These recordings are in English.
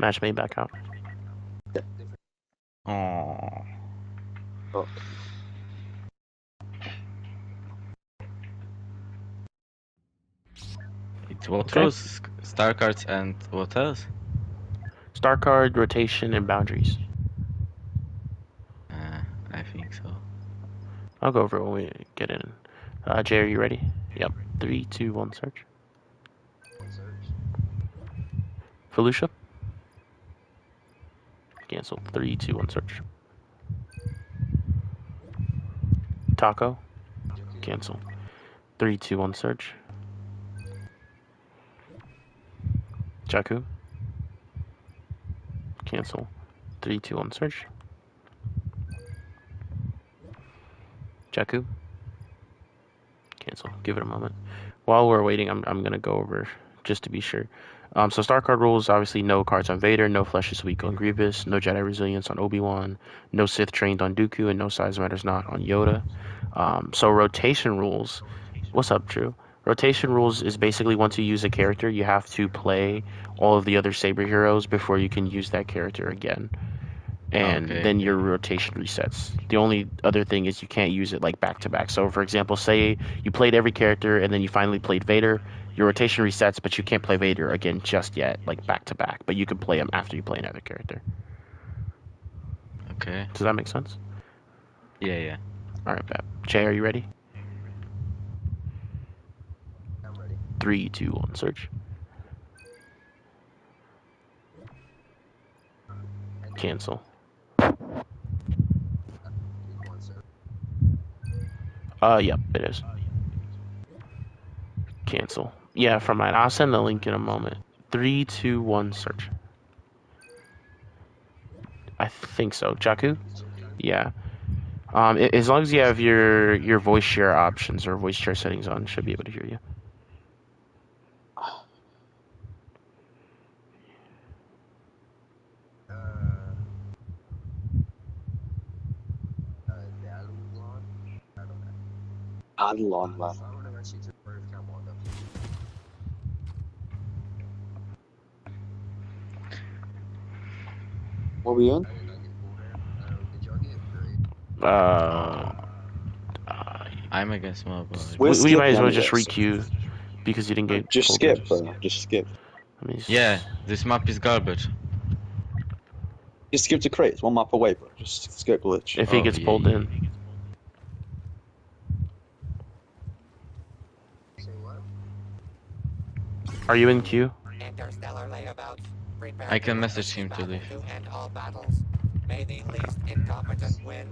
Match made back out. Oh. Fuck. What Okay. rules? Star cards and what else? Star card, rotation, and boundaries. I think so. I'll go over it when we get in. Jay, are you ready? Yep. 3, 2, 1, search. Felicia? Cancel. 3, 2, 1, search. Taco? Cancel. 3, 2, 1, search. Jakku? Cancel. 3, 2, 1, search. Jakku? Cancel. Give it a moment. While we're waiting, I'm gonna go over just to be sure. So star card rules, obviously no cards on Vader, no Flesh is Weak on Grievous, no Jedi Resilience on Obi-Wan, no Sith Trained on Dooku, and no Size Matters Not on Yoda. So rotation rules, what's up, Drew? Rotation rules is basically once you use a character, you have to play all of the other Saber heroes before you can use that character again. And Okay. then your rotation resets. The only other thing is you can't use it like back to back. So for example, say you played every character and then you finally played Vader, your rotation resets, but you can't play Vader again just yet, like back to back. But you can play him after you play another character. Okay. Does that make sense? Yeah. All right, Bab. Jay, are you ready? I'm ready. 3, 2, 1, search. Cancel. Yep, it is. Cancel. Yeah, from mine. I'll send the link in a moment. 3, 2, 1, search. I think so. Jakku? Yeah. As long as you have your voice share options or voice share settings on, should be able to hear you. DADULONN, man. What were we on? I'm against Monobolic. We're We might as skipping well just anyway, so re-queue because you didn't get just pulled skip, in. bro. Just skip. I mean, Yeah, this map is garbage. Just skip to crates. One map away, bro. Just skip glitch. if he gets pulled in. Are you in queue? Interstellar layabouts. Prepare I can to message witness him to battle leave. to end all battles. May the least incompetent win.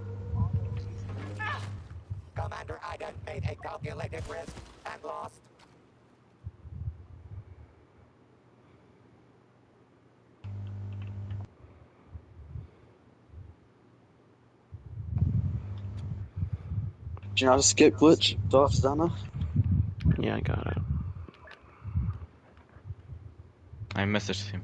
Commander Iden made a calculated risk and lost. Do you know how to skip glitch, Darth Zanna? Yeah, I got it. I messaged him.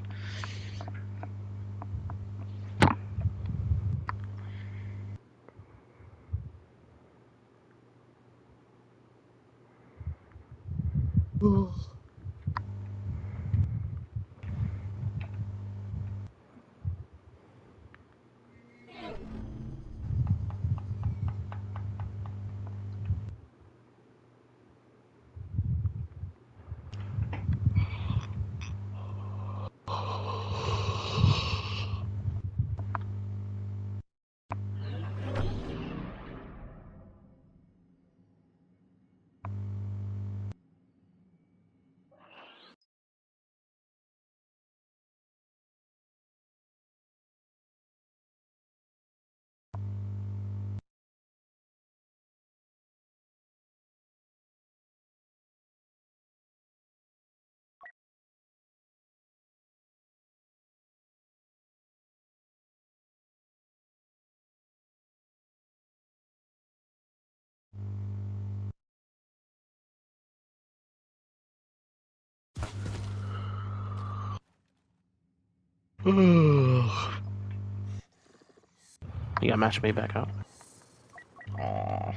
You got match made back out. Oh.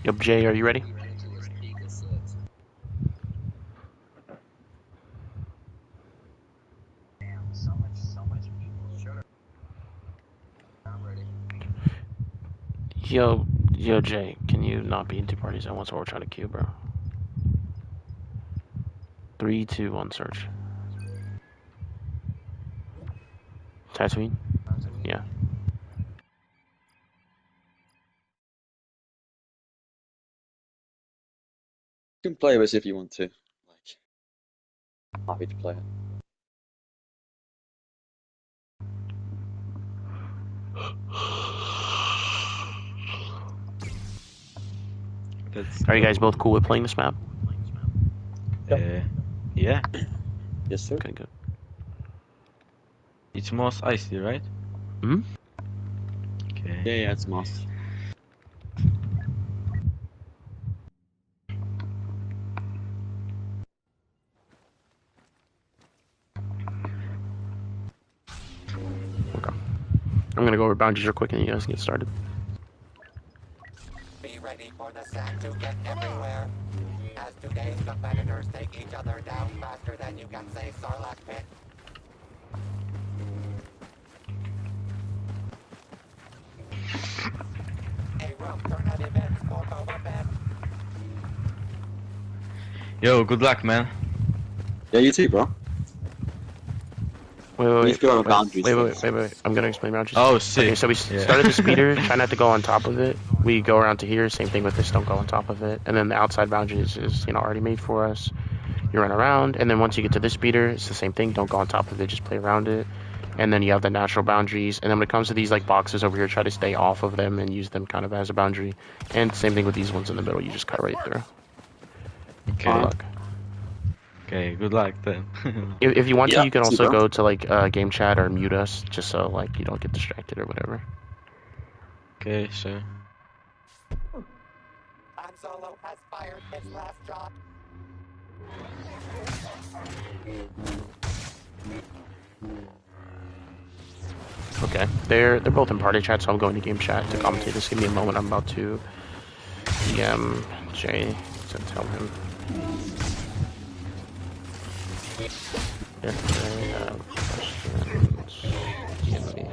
Yup, Jay, are you ready? Yo, Jay, can you not be in two parties at once while we're trying to queue, bro? 3, 2, 1, search. Tatooine? Yeah. You can play this if you want to. Like, happy to play it. Let's Are you guys go. both cool with playing this map? Yeah, Yes, sir. Okay, good. it's most icy, right? Hmm? Okay. Yeah, it's Moss. Okay. I'm gonna go over boundaries real quick and you guys can get started. Be ready for the sand to get everywhere. As today's competitors take each other down faster than you can say Sarlacc pit. A rough turn at events for Boba Fett. Yo, good luck, man. Yeah, you too, bro. Wait, We wait, need to go over wait, boundaries wait, wait, first. wait, wait. I'm gonna explain boundaries. Oh, Okay, sick. so we Yeah. started the speeder, try not to go on top of it. We go around to here, same thing with this, don't go on top of it. And then the outside boundaries is, already made for us. You run around, and then once you get to this speeder, it's the same thing, don't go on top of it, just play around it. And then you have the natural boundaries, and then when it comes to these like boxes over here, try to stay off of them and use them kind of as a boundary. And same thing with these ones in the middle, you just cut right through. Good Okay. luck. Okay, good luck then. If you want to, Yeah, you can see, also bro. go to like game chat or mute us, just so like you don't get distracted or whatever. Okay, sure. Han Solo has fired his last shot. Okay, they're both in party chat, so I'm going to game chat to commentate. Just give me a moment. I'm about to DM Jay to tell him if they have questions. DM me.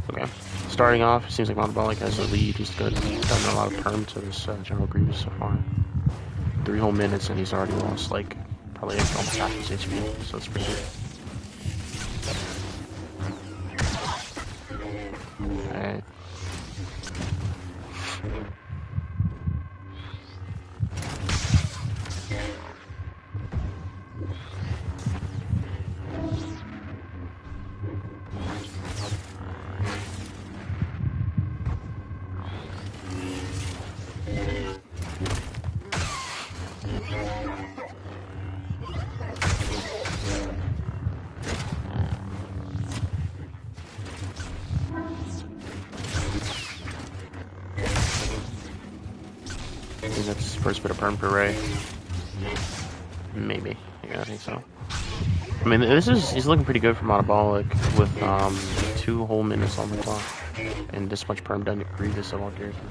Okay, starting off, seems like Monobolic has the lead. He's good. He's done a lot of perm to this General Grievous so far. 3 whole minutes, and he's already lost like probably like, almost half his HP. So it's pretty good. Okay. I think that's his first bit of perm for Ray. Maybe. Yeah, I think so. I mean, he's looking pretty good for Monobolic with 2 whole minutes on the clock and this much perm done to Grievous of all characters.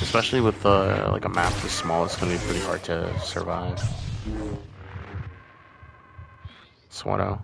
Especially with like a map this small, it's gonna be pretty hard to survive. Swatto.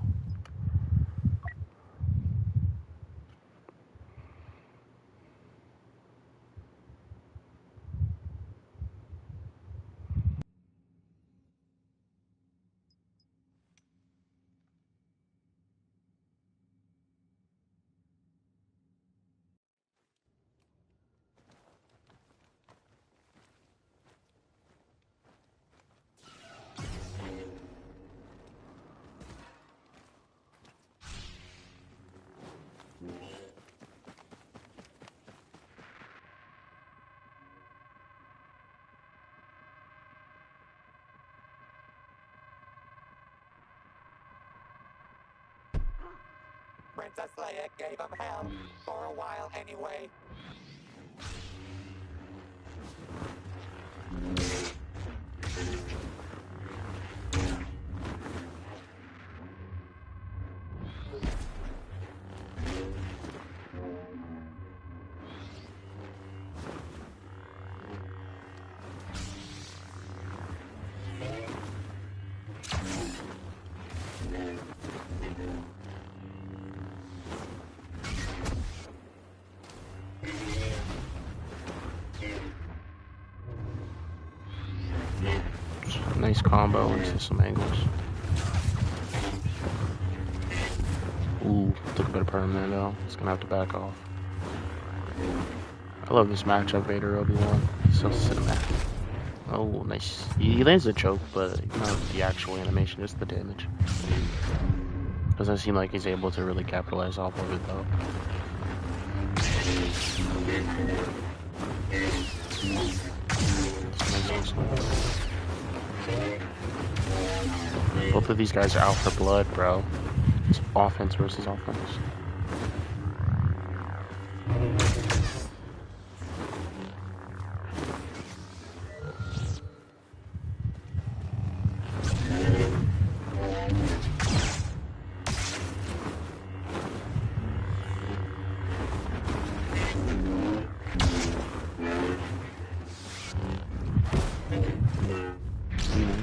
Princess Leia gave him hell. For a while anyway. Nice combo into some angles. Ooh, took a bit of perm there though. It's gonna have to back off. I love this matchup, Vader Obi-Wan. He's so cinematic. Oh, nice. He lands the choke, but not the actual animation, just the damage. Doesn't seem like he's able to really capitalize off of it though. Both of these guys are out for blood, bro. It's offense versus offense.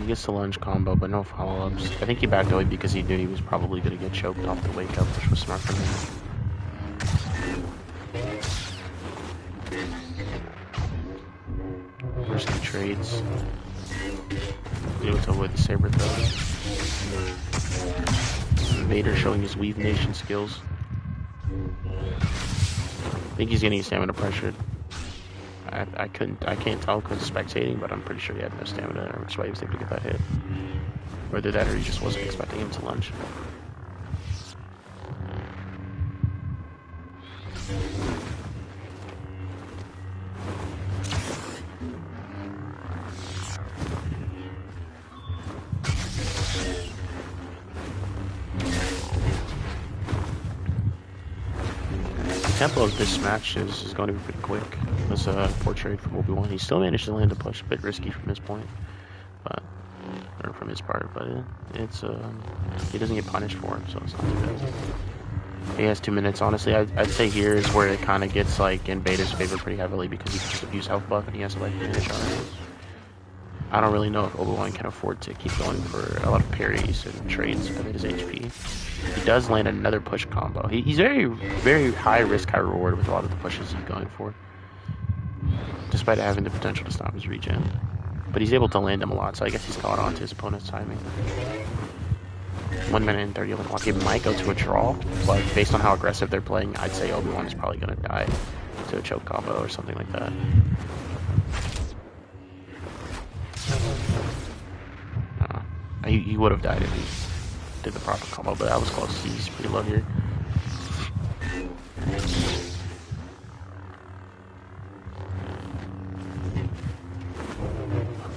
He gets the lunge combo, but no follow-ups. I think he backed away because he knew he was probably going to get choked off the wake up, which was smart from him. Risky trades. Able to avoid the saber throw. Vader showing his Weave Nation skills. I think he's getting stamina pressured. I can't tell because of spectating, but I'm pretty sure he had no stamina there, which is why he was able to get that hit. Whether that or he just wasn't expecting him to lunge. The tempo of this match is going to be pretty quick. As a portrait from Obi-Wan, he still managed to land a push, a bit risky from his point, but or from his part. But it's he doesn't get punished for it, so it's not too bad. He has 2 minutes. Honestly, I'd say here is where it kind of gets like in Vader's favor pretty heavily because he can just abuse health buff and he has life damage already. I don't really know if Obi-Wan can afford to keep going for a lot of parries and trades at his HP. He does land another push combo. He's very high risk, high reward with a lot of the pushes he's going for, despite having the potential to stop his regen. But he's able to land them a lot, so I guess he's caught on to his opponent's timing. 1 minute and 30 on the clock. It might go to a draw, but based on how aggressive they're playing, I'd say Obi-Wan is probably going to die to a choke combo or something like that. He would have died if he did the proper combo, but that was close. He's pretty low here.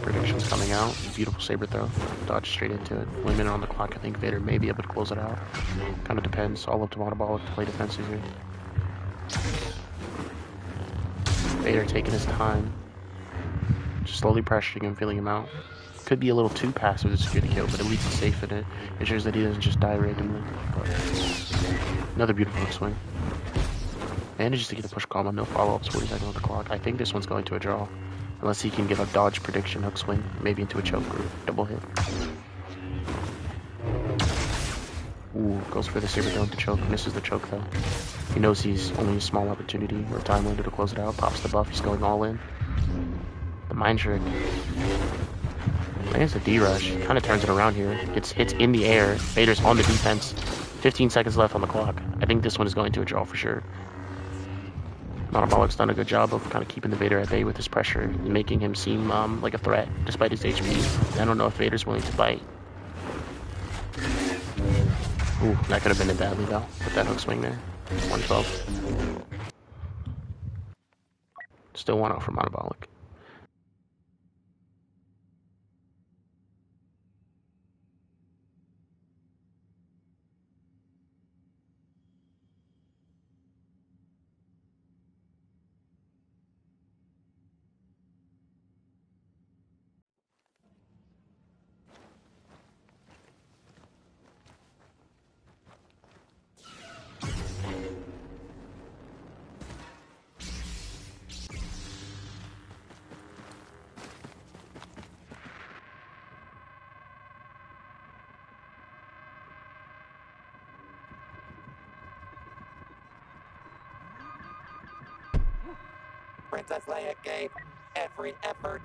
Predictions coming out. Beautiful saber throw. Dodge straight into it. 1 minute on the clock. I think Vader may be able to close it out. Kind of depends. All up to Monobolic to play defensive here. Vader taking his time. Just slowly pressuring him, feeling him out. Could be a little too passive to secure the kill, but at least he's safe in it. Ensures that he doesn't just die randomly. But another beautiful hook swing. Manages to get the push combo, no follow-ups, 40 seconds on the clock. I think this one's going to a draw. Unless he can get a dodge prediction hook swing, maybe into a choke or double hit. Ooh, goes for the saber throw to choke, misses the choke though. He knows he's only a small opportunity or time window to close it out. Pops the buff, he's going all in. The mind trick. Lands the D-rush, kind of turns it around here. Gets hits in the air. Vader's on the defense. 15 seconds left on the clock. I think this one is going to a draw for sure. Monobolic's done a good job of kind of keeping the Vader at bay with his pressure and making him seem like a threat despite his HP. I don't know if Vader's willing to bite. Ooh, that could have been a badly though. With that hook swing there. 112. Still 1-0 for Monobolic. Princess Leia gave every effort.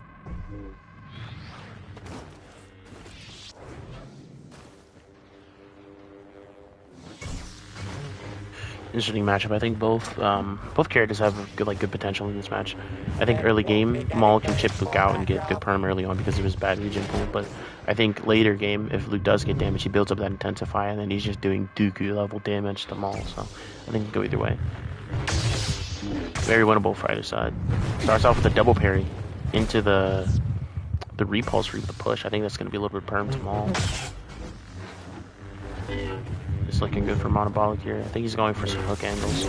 interesting matchup. I think both characters have good potential in this match. I think early game, Maul can chip Luke out and get good perm early on because of his bad regen pool. But I think later game, if Luke does get damage, he builds up that Intensify, and then he's just doing Dooku level damage to Maul. So I think it can go either way. Very winnable for either side. Starts off with a double parry into the repulse read the push. I think that's going to be a little bit perm to Maul. It's looking good for Monobolic here. I think he's going for some hook angles.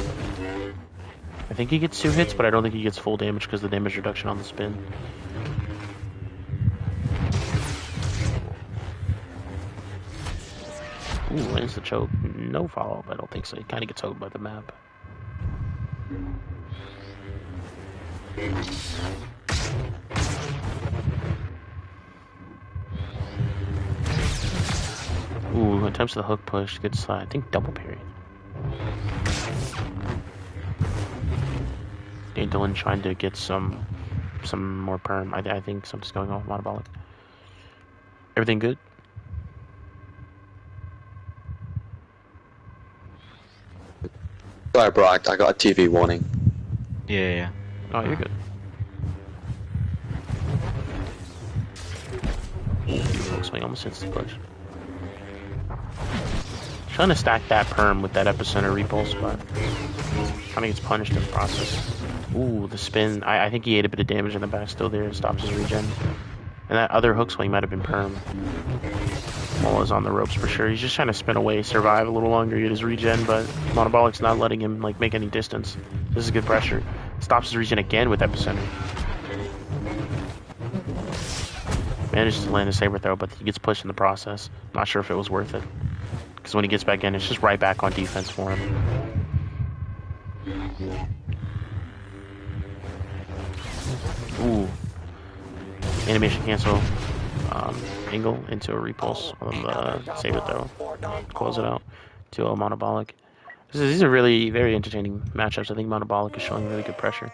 I think he gets 2 hits, but I don't think he gets full damage because of the damage reduction on the spin. Ooh, lands the choke. No follow-up, I don't think so. He kind of gets hoed by the map. Ooh, attempts the hook push. Good slide. I think double parry. DADULONN trying to get some more perm. I think something's going on with Monobolic. Everything good? Sorry, bro. I got a TV warning. Yeah. Oh, you're good. Swing almost hits the push. Trying to stack that perm with that epicenter repulse, but kind of gets punished in the process. Ooh, the spin. I think he ate a bit of damage in the back still there. Stops his regen. And that other hook swing might have been perm. Maul is on the ropes for sure. He's just trying to spin away, survive a little longer, get his regen, but Monobolic's not letting him make any distance. This is good pressure. Stops his regen again with epicenter. Manages to land a saber throw, but he gets pushed in the process. Not sure if it was worth it. Because when he gets back in, it's just right back on defense for him. Ooh. Animation cancel. Angle into a repulse on the saber throw. Close it out to a Monobolic. These are really very entertaining matchups. I think Monobolic is showing really good pressure.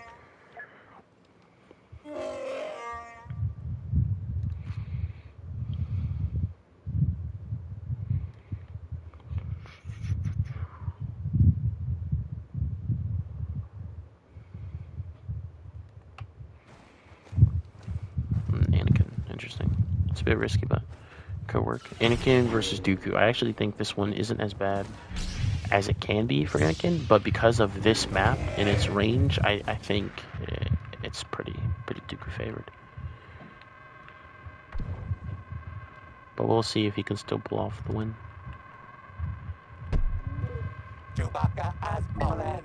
Anakin, interesting. It's a bit risky, but could work. Anakin versus Dooku. I actually think this one isn't as bad as it can be for Anakin, but because of this map and its range, I think it's pretty Dooku favored. But we'll see if he can still pull off the win. Chewbacca has fallen.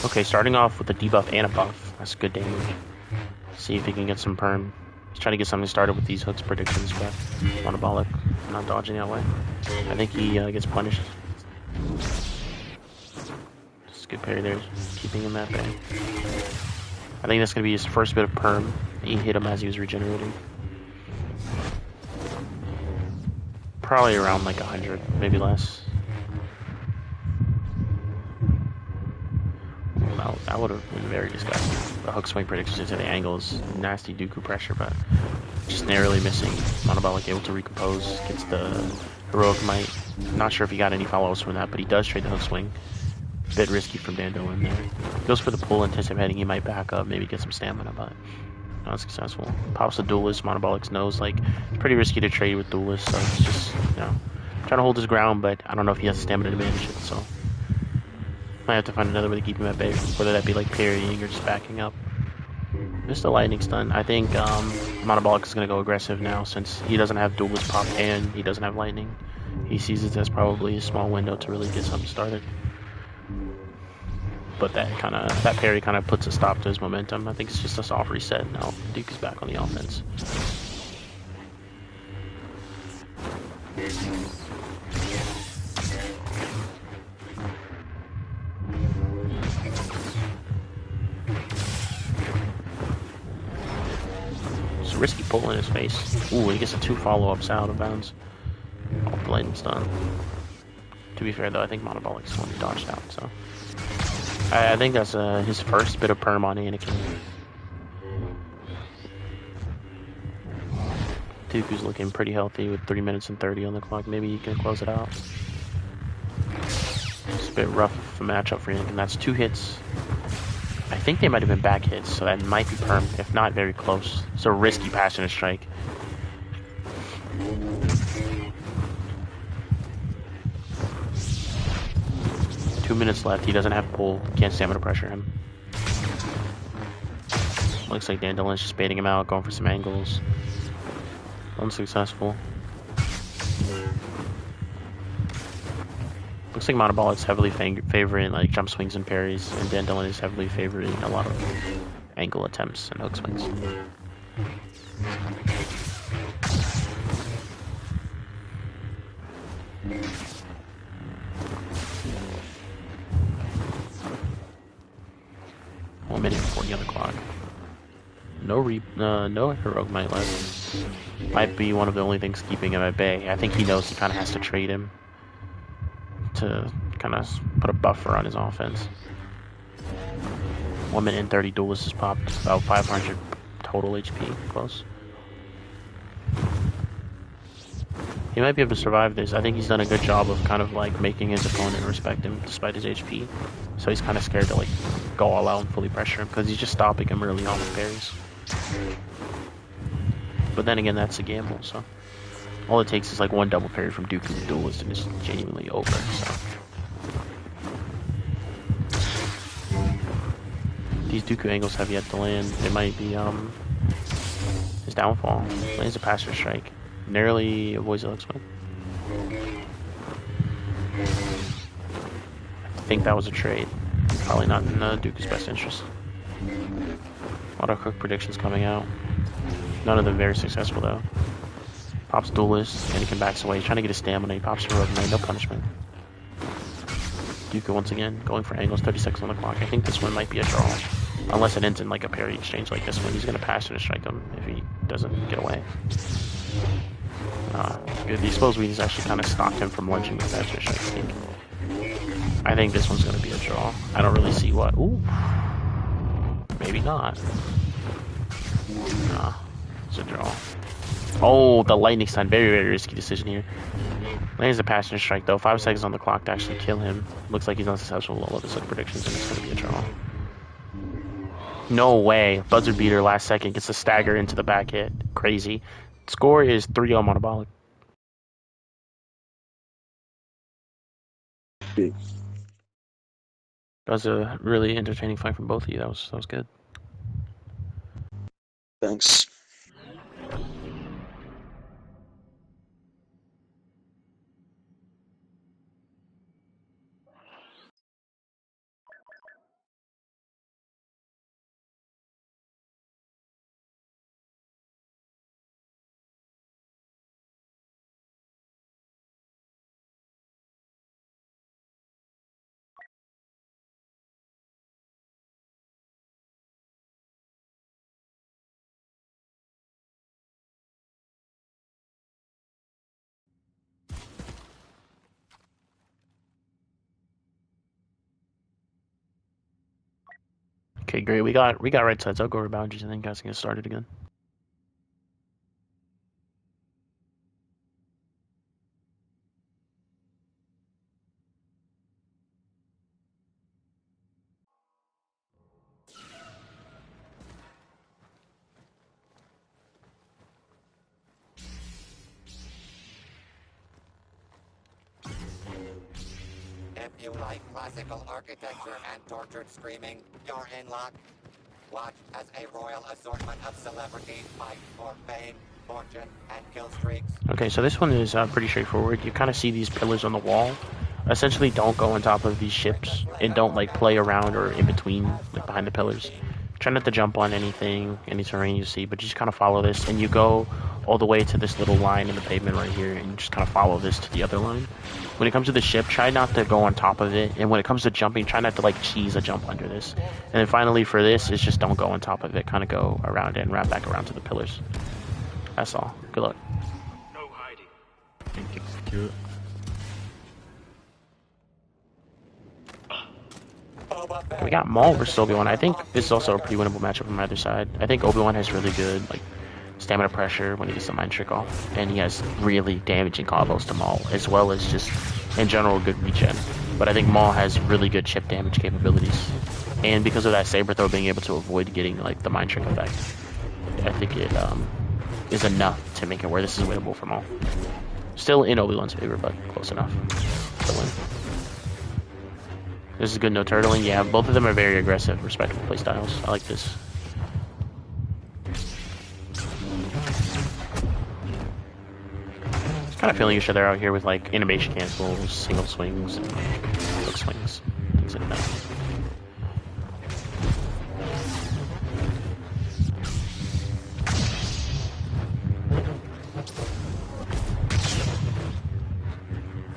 Okay, starting off with a debuff and a buff. That's good damage. See if he can get some perm. He's trying to get something started with these hooks predictions, but Monobolic not dodging that way. I think he gets punished. Just a good parry there, keeping him at bay. I think that's going to be his first bit of perm. He hit him as he was regenerating. Probably around like 100, maybe less. That would have been very disgusting. The hook swing predictions into the angles, nasty Dooku pressure, but just narrowly missing. Monobolic able to recompose, gets the heroic might. Not sure if he got any follow-ups from that, but he does trade the hook swing. A bit risky from DADULONN there. Goes for the pull, anticipating he might back up, maybe get some stamina, but not successful. Pops the Duelist. Monobolic's knows like it's pretty risky to trade with Duelist, so it's just trying to hold his ground, but I don't know if he has stamina to manage it, so might have to find another way to keep him at bay, whether that be like parrying or just backing up. Missed the lightning stun. I think Monobolic is going to go aggressive now since he doesn't have Duelist pop and he doesn't have lightning. He sees it as probably a small window to really get something started. But that parry kind of puts a stop to his momentum. I think it's just a soft reset. Now Duke is back on the offense. It's a risky pull in his face. Ooh, he gets a 2 follow-ups out of bounds. Off the lightning stun. To be fair though, I think Monobolic's one he dodged out, so I think that's his first bit of perm on Anakin. Dooku's looking pretty healthy with 3 minutes and 30 on the clock. Maybe he can close it out. It's a bit rough of a matchup for him, and that's 2 hits. I think they might have been back hits, so that might be perm, if not very close. It's a risky passionate strike. Two minutes left. He doesn't have pull. Can't stamina pressure him. Looks like DADULONN's just baiting him out, going for some angles. Unsuccessful. Looks like Monobolic's heavily favoring like jump swings and parries, and DADULONN is heavily favoring a lot of angle attempts and hook swings. One minute and 40 on the clock. No heroic might left. Might be one of the only things keeping him at bay. I think he knows he kind of has to trade him to kind of put a buffer on his offense. 1 minute and 30 duelists has popped. About 500 total HP. Close. He might be able to survive this. I think he's done a good job of kind of like making his opponent respect him despite his HP. So he's kind of scared to like go all out and fully pressure him because he's just stopping him early on with parries. But then again, that's a gamble, so all it takes is like one double parry from Dooku the Duelist and it's genuinely over, so. These Dooku angles have yet to land. It might be his downfall. Lands a passer strike. Narrowly avoids the hook swing. I think that was a trade. Probably not in Dooku's best interest. A lot of hook predictions coming out. None of them very successful though. Pops Duelist, and he can backs away. He's trying to get his stamina. He pops Heroic Knight, no punishment. Dooku once again, going for angles, 30 seconds on the clock. I think this one might be a draw. Unless it ends in like a parry exchange like this one. He's going to pass it and strike him if he doesn't get away. Good. The exposed weed has actually kind of stopped him from lunging with that strike, I think. I think this one's going to be a draw. I don't really see what... Ooh. Maybe not. Nah. It's a draw. Oh, the lightning stun. Very, very risky decision here. Lands a passenger strike though. 5 seconds on the clock to actually kill him. Looks like he's unsuccessful with all of his like predictions and it's going to be a draw. No way. Buzzer beater last second. Gets a stagger into the back hit. Crazy. Score is 3-0 Monobolic. Big. That was a really entertaining fight from both of you. That was good. Thanks. Okay, great. We got right sides. I'll go over boundaries and then guys can get started again. If you like classical architecture and tortured screaming, you're in luck. Watch as a royal assortment of celebrities fight for fame, fortune, and kill streaks. Okay, so this one is pretty straightforward. You kind of see these pillars on the wall. Essentially, don't go on top of these ships and don't like play around or in between, like behind the pillars. Try not to jump on anything, any terrain you see, but you just kind of follow this and you go all the way to this little line in the pavement right here and you just kind of follow this to the other line. When it comes to the ship, try not to go on top of it, and when it comes to jumping, try not to like cheese a jump under this. And then finally for this, is just don't go on top of it, kind of go around it and wrap back around to the pillars. That's all. Good luck. No hiding. Thank you. We got Maul versus Obi-Wan. I think this is also a pretty winnable matchup from either side. I think Obi-Wan has really good like stamina pressure when he gets the mind trick off, and he has really damaging combos to Maul, as well as just in general good regen. But I think Maul has really good chip damage capabilities, and because of that saber throw being able to avoid getting like the mind trick effect, I think it is enough to make it where this is winnable for Maul. Still in Obi-Wan's favor, but close enough to win. This is good, no turtling. Yeah, both of them are very aggressive, respectable playstyles. I like this. Kind of feeling each other out here with like animation cancels, single swings, and hook swings, things like that.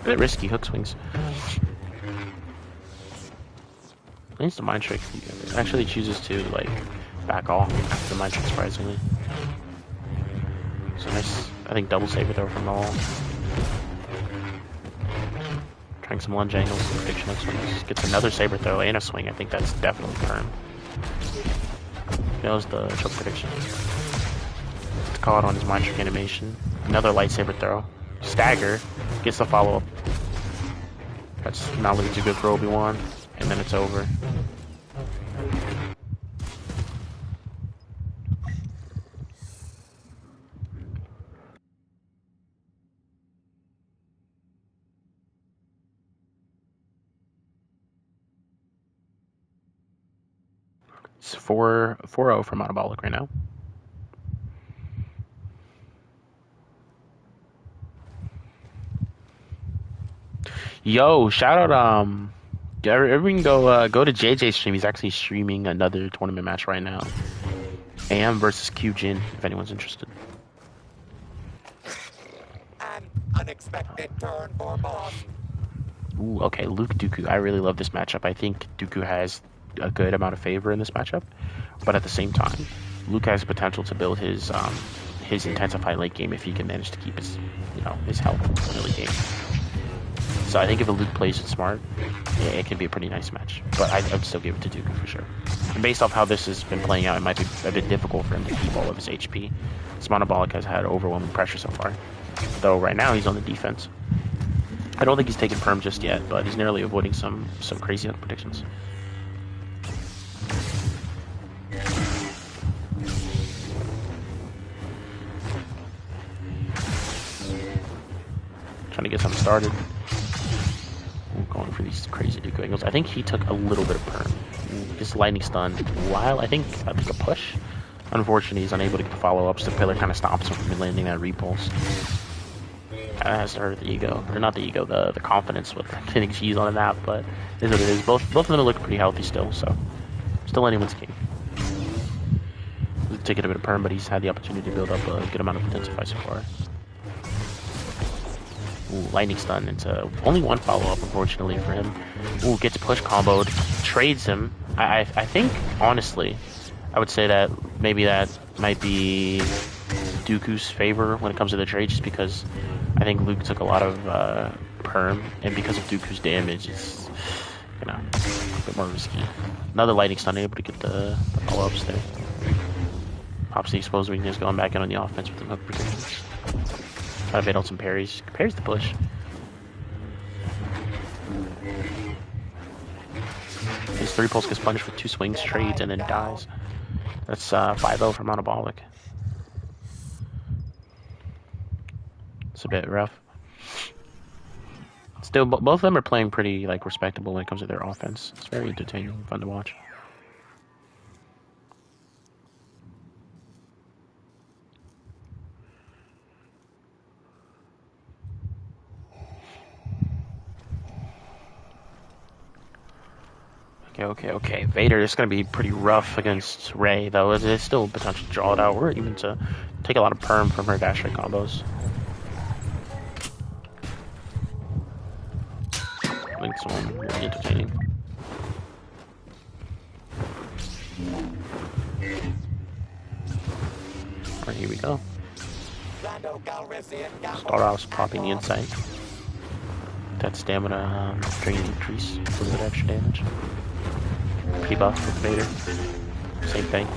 A bit risky hook swings. Needs the mind trick. He actually chooses to like back off after the mind trick, surprisingly. So nice, I think double saber throw from Maul. Trying some lunge angles, some prediction of swings. Gets another saber throw and a swing. I think that's definitely firm. Nails the choke prediction. It's caught on his mind trick animation. Another lightsaber throw. Stagger. Gets the follow up. That's not looking too good for Obi-Wan. And then it's over. It's 4-0 for Monobolic right now. Yo, shout out everyone go to JJ's stream. He's actually streaming another tournament match right now. AM versus Q Jin, if anyone's interested. An unexpected turn for boss. Ooh, okay, Luke Dooku. I really love this matchup. I think Dooku has a good amount of favor in this matchup, but at the same time, Luke has potential to build his intensified late game if he can manage to keep his his health in the late game. So I think if a Luke plays it smart, yeah, it can be a pretty nice match. But I'd still give it to Dooku for sure. And based off how this has been playing out, it might be a bit difficult for him to keep all of his HP. This Monobolic has had overwhelming pressure so far. Though right now he's on the defense. I don't think he's taken perm just yet, but he's narrowly avoiding some crazy hook predictions. Trying to get something started. Going for these crazy Dooku angles. I think he took a little bit of perm. Just lightning stun. While I think a push. Unfortunately, he's unable to get the follow-ups. The pillar kind of stops him from landing that repulse. That has to hurt the ego, or not the ego, the confidence with getting cheese on a map. But it is what it is. Both of them look pretty healthy still, so still anyone's game. He's taking a bit of perm, but he's had the opportunity to build up a good amount of intensify so far. Ooh, lightning stun into only one follow-up, unfortunately, for him. Ooh, gets push comboed, trades him. I think, honestly, I would say that maybe that might be Dooku's favor when it comes to the trade, just because I think Luke took a lot of perm, and because of Dooku's damage, it's a bit more risky. Another lightning stun, able to get the follow-ups there. Pops the exposed weakness, going back in on the offense with the hook predictions. Try to bait out some parries. Parries the push. His 3 pulse gets punished with 2 swings, trades, and then dies. That's 5-0 for Monobolic. It's a bit rough. Still, both of them are playing pretty respectable when it comes to their offense. It's very entertaining, fun to watch. Okay. Vader is going to be pretty rough against Rey, though. There's still potential to draw it out, or even to take a lot of perm from her dash ray combos. I think this one really entertaining. Alright, here we go. Start off popping the insight. That stamina drain increase, a little bit of extra damage. Pre-buff with Vader. Same thing.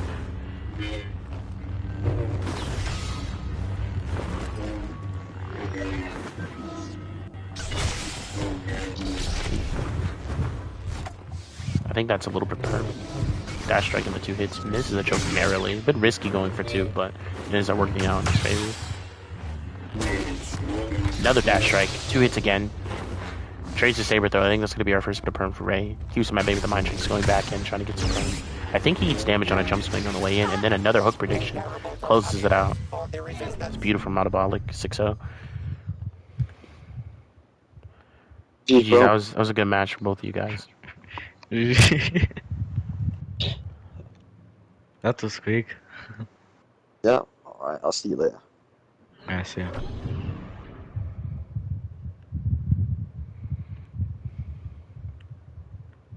think that's a little bit perm. Dash strike in the 2 hits. Misses a choke narrowly. A bit risky going for 2, but it ends up working out in his favor. Another dash strike. 2 hits again. Trades the saber throw. I think that's going to be our first bit of perm for Ray. Houston, my baby, the mind trick's going back in, trying to get some perm. I think he eats damage on a jump swing on the way in, and then another hook prediction. Closes it out. It's beautiful Monobolic 6-0. GG, that was a good match for both of you guys. That was quick. Yeah. All right. I'll see you later. I see.